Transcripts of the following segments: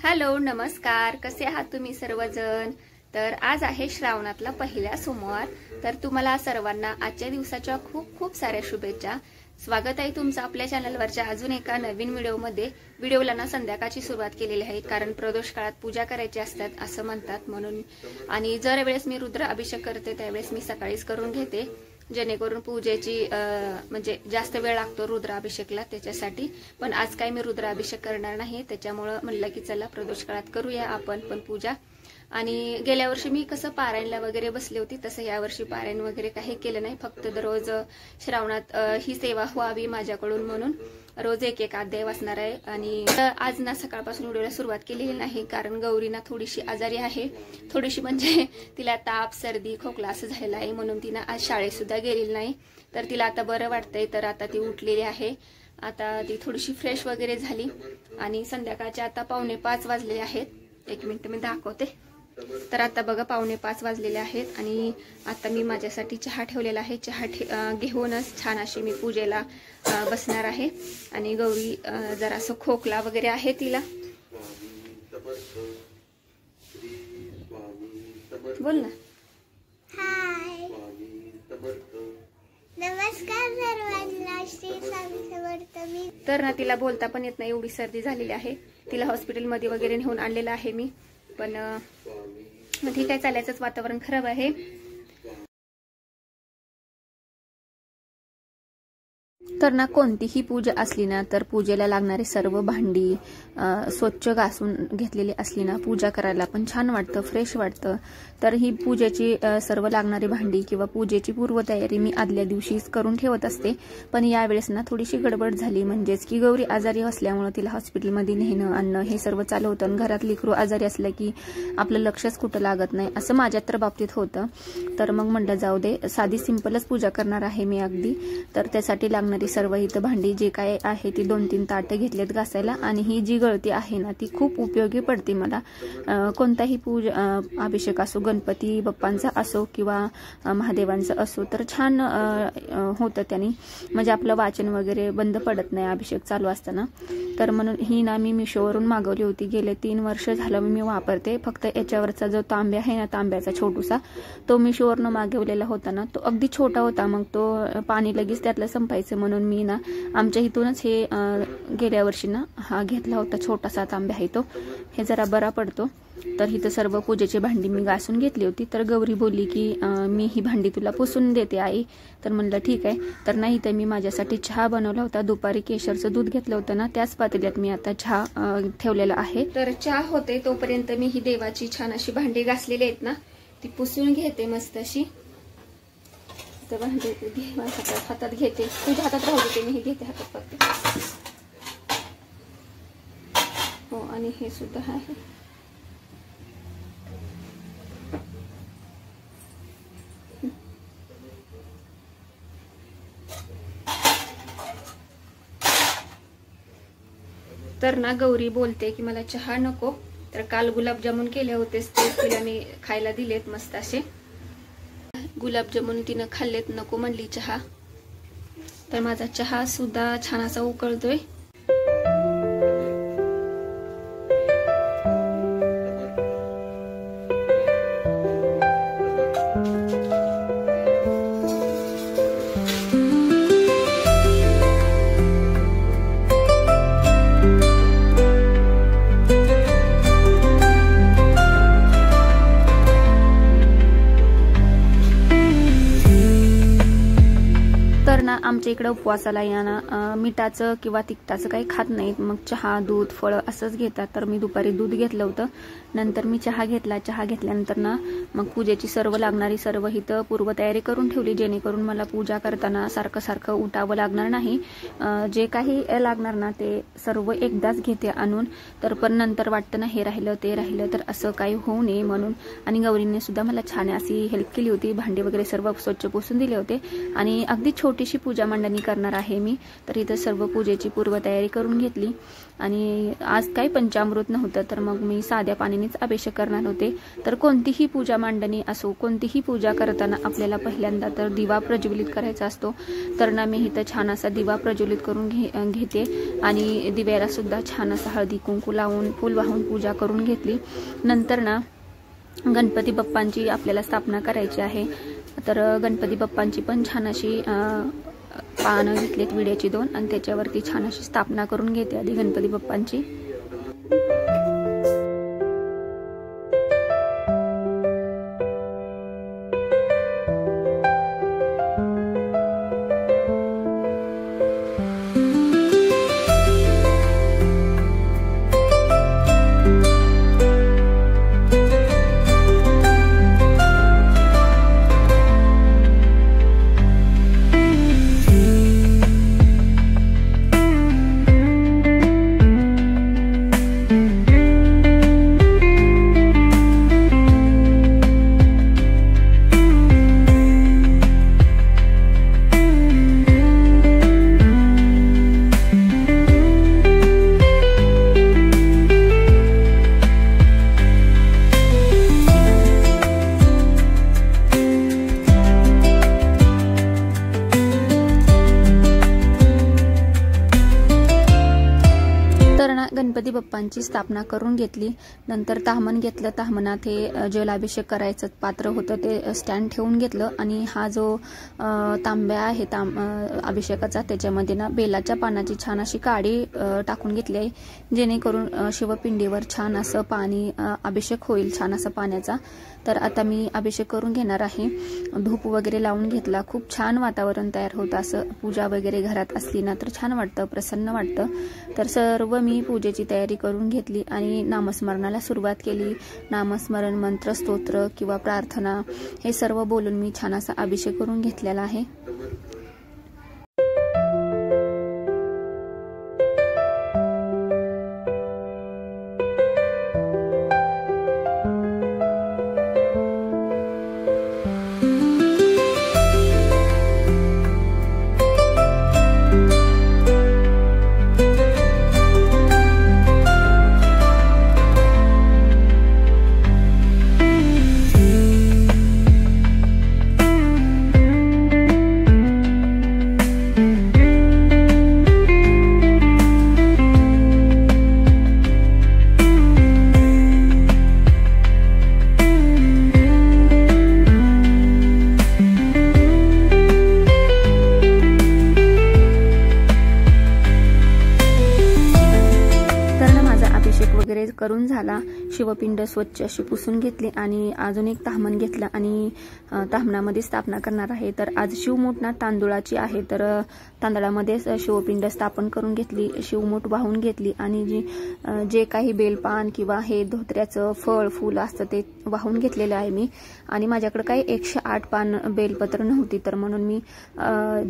Hello नमस्कार, कसे आहात तुम्ही सर्वजण। तर आज आहे श्रावणातला पहिला सोमवार। तर तुम्हाला सर्वांना आजच्या दिवसाच्या खूप खूप साऱ्या शुभेच्छा। स्वागत आहे तुमचं आपल्या चॅनलवरच्या अजून एका नवीन व्हिडिओमध्ये। व्हिडिओला ना संध्याकाळची सुरुवात केलेली आहे, कारण प्रदोष काळात पूजा करायची असतात असं म्हणतात म्हणून। आणि जर वेळेस मी रुद्र अभिषेक करते त्यावेळेस मी सकाळीच करून घेते, जेणेकरून पूजेची म्हणजे जास्त वेळ लागतो रुद्राभिषेकला त्याच्यासाठी। पण आज काय मी रुद्राभिषेक करणार नाही, त्याच्यामुळे म्हणलं की चला प्रदोष काळात करूया आपण पण पूजा। आणि गेल्या वर्षी मी कसं पारायणला वगैरे बसले होती, तसं या वर्षी पारायण वगैरे काही केलं नाही, फक्त दररोज श्रावणात ही सेवा व्हावी माझ्याकडून म्हणून रोज एक एक अध्याय वाचणार आहे। आणि आज ना सकाळपासून व्हिडिओला सुरुवात केलेली नाही, कारण गौरी ना थोडीशी आजारी आहे, थोडीशी म्हणजे तिला ताप सर्दी खोकला असं झालेला आहे, म्हणून तिनं आज शाळेत सुद्धा गेलेली नाही। तर तिला आता बरं वाटतंय, तर आता ती उठलेली आहे, आता ती थोडीशी फ्रेश वगैरे झाली। आणि संध्याकाळचे आता 4:45 वाजलेले आहेत। एक मिनिट मी दाखवते। तर आता बघा 4:45 वाजलेले आहेत आणि आता मी माझ्यासाठी चहा ठेवलेला आहे। चहा घेऊनच छान अशी मी पूजेला बसणार आहे। आणि गौरी जरासं खोकला वगैरे आहे तिला। बोल ना। हाय नमस्कार सर्वांना, श्री स्वामी समर्थ। मी तर ना तिला बोलता पण येत नाही, एवढी सर्दी झालेली आहे। तिला हॉस्पिटलमध्ये वगैरे नेऊन आणलेलं आहे मी, पण ठीक आहे, चालायचंच, वातावरण खराब आहे। तर ना कोणतीही पूजा असली ना तर पूजेला लागणारी सर्व भांडी स्वच्छ घासून घेतलेली असली ना पूजा करायला पण छान वाटतं, फ्रेश वाटतं। तर ही पूजेची सर्व लागणारी भांडी किंवा पूजेची पूर्वतयारी मी आदल्या दिवशीच करून ठेवत असते। पण यावेळेस ना थोडीशी गडबड झाली, म्हणजेच की गौरी आजारी असल्यामुळे तिला हॉस्पिटलमध्ये नेणं आणणं हे सर्व चालू होतं। आणि घरात लेकरू आजारी असलं की आपलं लक्षच कुठं लागत नाही, असं माझ्या तर बाबतीत होतं। तर मग म्हटलं जाऊ दे, साधी सिंपलच पूजा करणार आहे मी अगदी। तर त्यासाठी लागणारी सर्व इथं भांडी जे काय आहे ती 2-3 ताटे घेतलेत घासायला। आणि ही जी गळती आहे ना ती खूप उपयोगी पडते मला। कोणताही पूजा अभिषेक असो, गणपती बाप्पांचा असो किंवा महादेवांचा असो, तर छान होतं त्याने, म्हणजे आपलं वाचन वगैरे बंद पडत नाही अभिषेक चालू असताना। तर म्हणून ही ना मी मिशोवरून मागवली होती, गेले 3 वर्ष झालं मी वापरते। फक्त याच्यावरचा जो तांब्या आहे ना, तांब्याचा छोटूसा, तो मिशोवरून मागवलेला होता ना, तो अगदी छोटा होता, मग तो पाणी लगेच त्यातलं संपायचं म्हणून मी ना आमच्या इथूनच हे गेल्या वर्षी ना हा घेतला होता, छोटासा तांब्या आहे तो, हे जरा बरा पडतो। तर इथं सर्व पूजेची भांडी मी घासून घेतली होती। तर गौरी बोलली की मी ही भांडी तुला पुसून देते आई। तर म्हणलं ठीक आहे। तर नाही, तर मी माझ्यासाठी चहा बनवला होता, दुपारी केशरचं दूध घेतलं होतं ना, त्याच पातेल्यात मी आता चहा ठेवलेला आहे। तर चहा होते तोपर्यंत मी ही देवाची छान अशी भांडी घासलेली आहेत ना ती पुसून घेते मस्त अशी। तर भांडी हातात घेते, तुझ्या हातात राहू देते, मी हे घेते हातात फक्त। हो, आणि हे सुद्धा आहे। तर ना गौरी बोलते की मला चहा नको, तर काल गुलाबजामुन केले होतेस ते तिला मी खायला दिलेत मस्त असे गुलाबजामुन, तिनं खाल्लेत, नको म्हणली चहा। तर माझा चहा सुद्धा छान असा उकळतोय। आमच्या इकडे उपवासाला या ना मिठाचं किंवा तिखटाचं काही खात नाहीत, मग चहा दूध फळं असंच घेतात। तर मी दुपारी दूध घेतलं होतं, नंतर मी चहा घेतला। चहा घेतल्यानंतर ना मग पूजेची सर्व लागणारी सर्व इथं पूर्वतयारी करून ठेवली, जेणेकरून मला पूजा करताना सारखं सारखं उठावं लागणार नाही। जे काही लागणार ना ते सर्व एकदाच घेते आणून, तर पण नंतर वाटतं ना हे राहिलं ते राहिलं, तर असं काही होऊ नये म्हणून। आणि गौरीने सुद्धा मला छान अशी हेल्प केली होती, भांडी वगैरे सर्व स्वच्छ पुसून दिले होते। आणि अगदी छोटीशी पूजा मांडणी करणार आहे मी, तर इथं सर्व पूजेची पूर्वतयारी करून घेतली. आणि आज काही पंचामृत नव्हतं, तर मग मी साध्या पाण्यानेच अभिषेक करणार होते. तर कोणतीही पूजा मांडणी असो, कोणतीही पूजा करताना आपल्याला पहिल्यांदा तर दिवा प्रज्वलित करायचा असतो. तर ना मी इथं छान असा दिवा प्रज्वलित करून घेते आणि दिव्याला सुद्धा छान असा हळदी कुंकू लावून फूल वाहून पूजा करून घेतली. नंतर ना गणपती बाप्पांची आपल्याला स्थापना करायची आहे. तर गणपती बाप्पांची पण छान अशी पानं घेतलीत विड्याची 2 आणि त्याच्यावरती छान अशी स्थापना करून घेते आधी गणपती बाप्पांची. गणपती बाप्पांची स्थापना करून घेतली. नंतर ताहमन घेतलं. ताहमनात हे जलाभिषेक करायचं पात्र होतं ते स्टँड ठेवून घेतलं आणि हा जो तांब्या आहे अभिषेकाचा त्याच्यामध्ये ना बेलाच्या पानाची छान अशी काडी टाकून घेतली आहे, जेणेकरून शिवपिंडीवर छान असं पाणी अभिषेक होईल, छान असा पाण्याचा. तर आता मी अभिषेक करून घेणार आहे. धूप वगैरे लावून घेतला. खूप छान वातावरण तयार होतं. असं पूजा वगैरे घरात असली ना तर छान वाटतं, प्रसन्न वाटतं. तर सर्व मी पूजेची तयारी करून घेतली आणि नामस्मरणाला सुरुवात केली. नामस्मरण, मंत्र, स्तोत्र किंवा प्रार्थना हे सर्व बोलून मी छान असा अभिषेक करून घेतलेला आहे. करून झाला. शिवपिंड स्वच्छ अशी पुसून घेतली आणि अजून एक ताहमन घेतलं आणि ताहमनामध्ये स्थापना करणार आहे. तर आज शिवमूठ ना तांदुळाची आहे, तर तांदळामध्ये शिवपिंड स्थापन करून घेतली, शिवमूठ वाहून घेतली आणि जे काही बेलपान किंवा हे धोत्र्याचं फळ फूल असतं ते वाहून घेतलेलं आहे मी. आणि माझ्याकडे काही 108 पान बेलपत्र नव्हती, तर म्हणून मी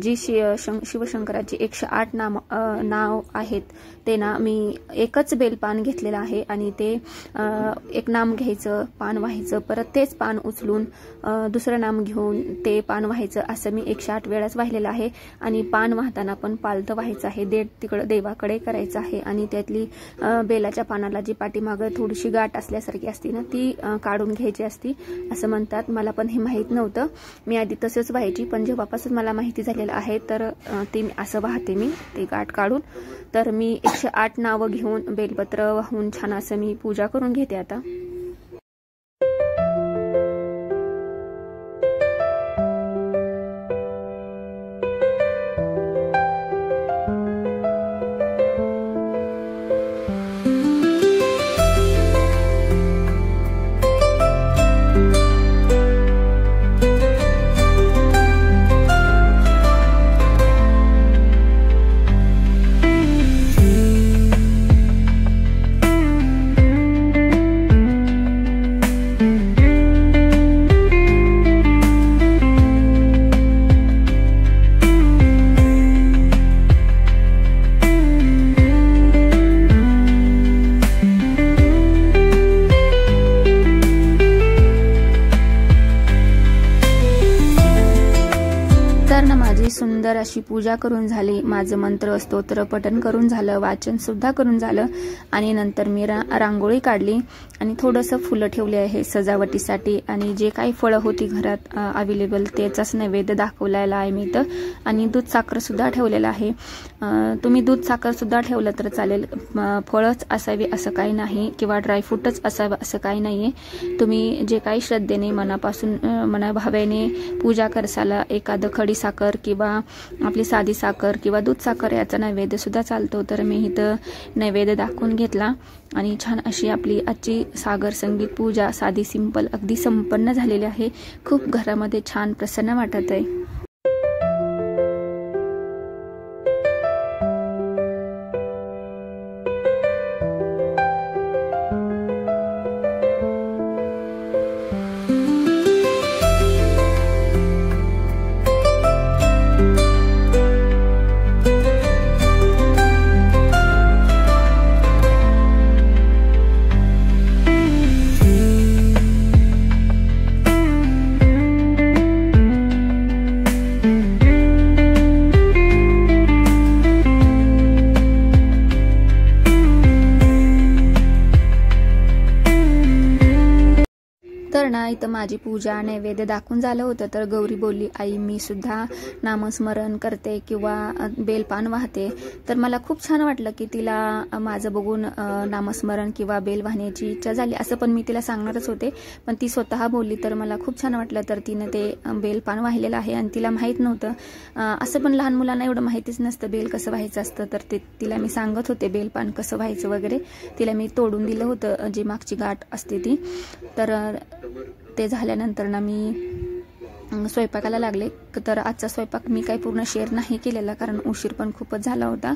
जी शिवशंकराची 108 नाव आहेत ते ना मी एकच बेलपान घेतलेलं आहे आणि ते एक नाम घ्यायचं, पान व्हायचं, परत तेच पान उचलून दुसरं नाम घेऊन ते पान व्हायचं, असं मी 108 वेळाच वाहिलेलं आहे. आणि पान वाहताना पण पालतं व्हायचं आहे, तिकडं देवाकडे करायचं आहे. आणि त्यातली बेलाच्या पानाला जी पाठीमागं थोडीशी गाठ असल्यासारखी असते ना ती काढून घ्यायची असती असं म्हणतात. मला पण हे माहीत नव्हतं, मी आधी तसंच व्हायची, पण जेव्हापासून मला माहिती झालेलं आहे तर ते असं वाहते मी ते गाठ काढून. तर मी 108 नावं घेऊन बेलपत्र वाहून छान असं मी पूजा करून घेते आता. सुंदर अशी पूजा करून झाली, माझं मंत्र स्तोत्र पठण करून झालं, वाचन सुद्धा करून झालं आणि नंतर मी रांगोळी काढली आणि थोडंसं फुलं ठेवले आहे सजावटीसाठी आणि जे काही फळं होती घरात अवेलेबल त्याचाच नैवेद्य दाखवलेला आहे मी इथं आणि दूध साखर सुद्धा ठेवलेला आहे। तुम्ही दूध साखर सुद्धा ठेवलं तर चालेल, फळच असावी असं काही नाही किंवा ड्रायफ्रूटच असावं असं काही नाहीये। तुम्ही जे काही श्रद्धेने मनापासून मनाभावेने पूजा करसाल, एखादं खडी साखर किंवा आपली साधी साखर किंवा दूध साखर याचा नैवेद्य सुद्धा चालतो। तर मी इथं नैवेद्य दाखवून घेतला आणि छान अशी आपली आजची सागर संगीत पूजा साधी सिंपल अगदी संपन्न झालेली आहे। खूप घरामध्ये छान प्रसन्न वाटत आहे। तर ना इथं माझी पूजा नैवेद्य दाखवून झालं होतं तर गौरी बोलली, आई मी सुद्धा नामस्मरण करते किंवा बेलपान वाहते। तर मला खूप छान वाटलं की तिला माझं बघून नामस्मरण किंवा बेल वाहण्याची इच्छा झाली, असं पण मी तिला सांगणारच होते पण ती स्वतः बोलली तर मला खूप छान वाटलं। तर तिनं ते बेलपान वाहिलेलं आहे आणि तिला माहीत नव्हतं, असं पण लहान मुलांना एवढं माहितीच नसतं बेल कसं व्हायचं असतं, तर ते तिला मी सांगत होते बेलपान कसं व्हायचं वगैरे, तिला मी तोडून दिलं होतं जी मागची गाठ असते ती। तर ते झाल्यानंतर ना मी स्वयंपाकाला लागले। तर आजचा स्वयंपाक मी काही पूर्ण शेअर नाही केलेला कारण उशीर पण खूपच झाला होता।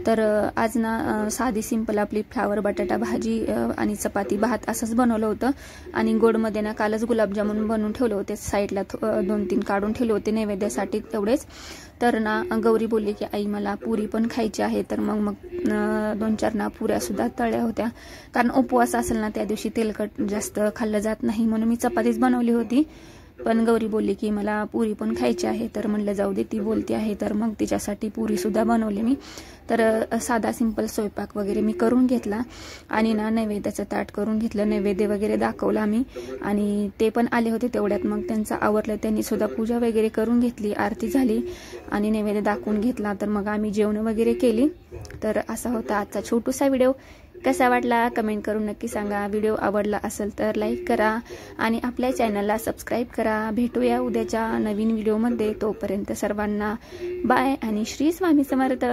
तर आज ना साधी सिंपल आपली फ्लावर बटाटा भाजी आणि चपाती भात असंच बनवलं होतं आणि गोडमध्ये ना कालच गुलाबजामुन बनवून ठेवले होते, साईडला 2-3 काढून ठेवले होते नैवेद्यासाठी तेवढेच। तर ना गौरी बोलली की आई मला पुरी पण खायची आहे, तर मग 2-4 ना पुऱ्या सुद्धा तळल्या होत्या कारण उपवास असेल ना त्या दिवशी तेलकट जास्त खाल्लं जात नाही म्हणून मी चपातीच बनवली होती। पण गौरी बोलली की मला पुरी पण खायची आहे, तर म्हणलं जाऊ दे ती बोलती आहे तर मग तिच्यासाठी पुरी सुद्धा बनवली मी। तर साधा सिंपल स्वयंपाक वगैरे मी करून घेतला आणि ना नैवेद्याचं ताट करून घेतलं, नैवेद्य वगैरे दाखवला आम्ही आणि ते पण आले होते तेवढ्यात मग त्यांचं आवरलं, त्यांनी सुद्धा पूजा वगैरे करून घेतली, आरती झाली आणि नैवेद्य दाखवून घेतला। तर मग आम्ही जेवण वगैरे केली। तर असा होता आजचा छोटूसा व्हिडिओ, कसा वाटला कमेंट करून नक्की सांगा। व्हिडिओ आवडला असेल तर लाईक करा आणि आपल्या चॅनलला सबस्क्राईब करा। भेटूया उद्याच्या नवीन व्हिडिओमध्ये, तोपर्यंत सर्वांना बाय आणि श्री स्वामी समर्थ।